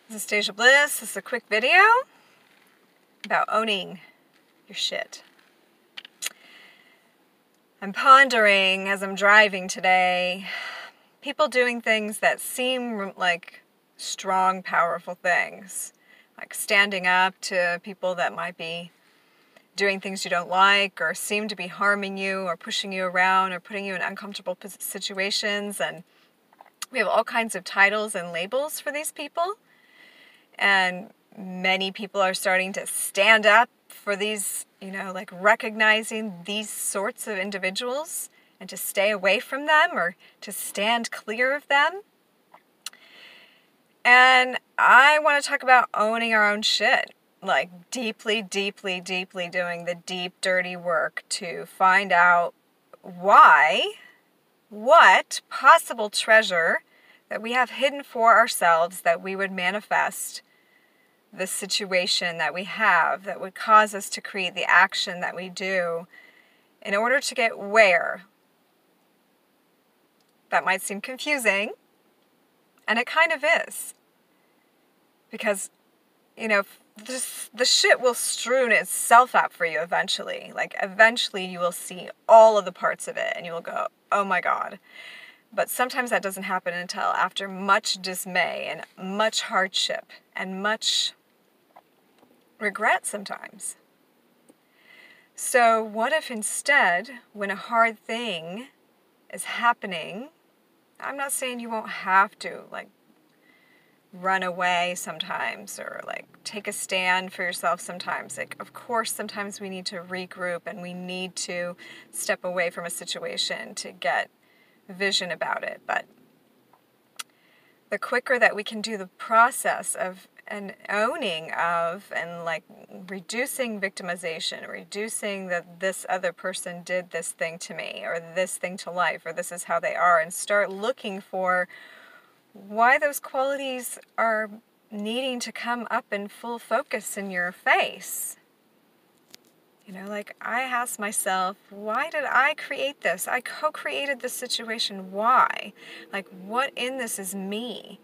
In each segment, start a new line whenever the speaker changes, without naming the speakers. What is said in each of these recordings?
This is Deja Bliss. This is a quick video about owning your shit. I'm pondering as I'm driving today, people doing things that seem like strong, powerful things. Like standing up to people that might be doing things you don't like or seem to be harming you or pushing you around or putting you in uncomfortable situations. And we have all kinds of titles and labels for these people. And many people are starting to stand up for these, like recognizing these sorts of individuals and to stay away from them or to stand clear of them. And I want to talk about owning our own shit, like deeply, deeply, deeply doing the deep, dirty work to find out what possible treasure that we have hidden for ourselves that we would manifest the situation that we have that would cause us to create the action that we do in order to get where. That might seem confusing, and it kind of is. Because, the shit will strewn itself out for you eventually. Like, eventually you will see all of the parts of it, and you will go, oh my God. But sometimes that doesn't happen until after much dismay and much hardship and much regret sometimes. So what if instead, when a hard thing is happening, I'm not saying you won't have to, run away sometimes or, take a stand for yourself sometimes. Of course, sometimes we need to regroup and we need to step away from a situation to get vision about it. But the quicker that we can do the process of an owning of and reducing victimization, reducing that this other person did this thing to me or this thing to life or this is how they are, and start looking for why those qualities are needing to come up in full focus in your face. I ask myself, why did I create this? I co-created this situation. Why? What in this is me?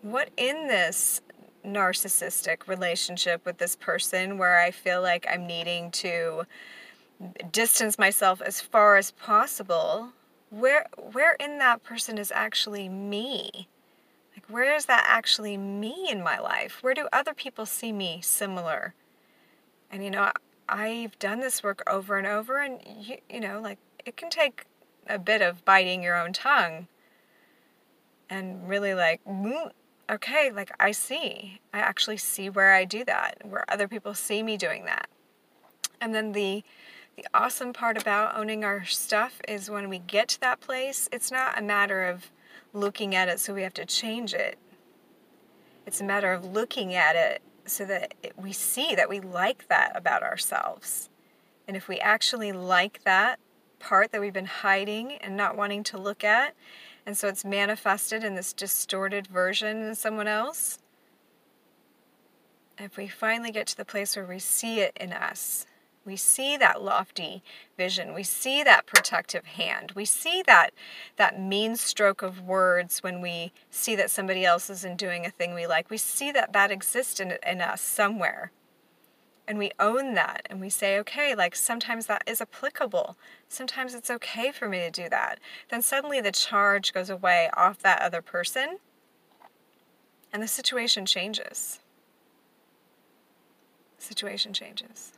What in this narcissistic relationship with this person where I feel like I'm needing to distance myself as far as possible? Where in that person is actually me? Where is that actually me in my life? Where do other people see me similar? And I've done this work over and over, and it can take a bit of biting your own tongue and really okay, I actually see where I do that, where other people see me doing that. And then the awesome part about owning our stuff is when we get to that place, it's not a matter of looking at it so we have to change it. It's a matter of looking at it so that we see that we like that about ourselves. And if we actually like that part that we've been hiding and not wanting to look at, and so it's manifested in this distorted version in someone else, if we finally get to the place where we see it in us, we see that lofty vision, we see that protective hand, we see that mean stroke of words when we see that somebody else isn't doing a thing we like. We see that exists in us somewhere. And we own that and we say, okay, sometimes that is applicable. Sometimes it's okay for me to do that. Then suddenly the charge goes away off that other person and the situation changes. The situation changes.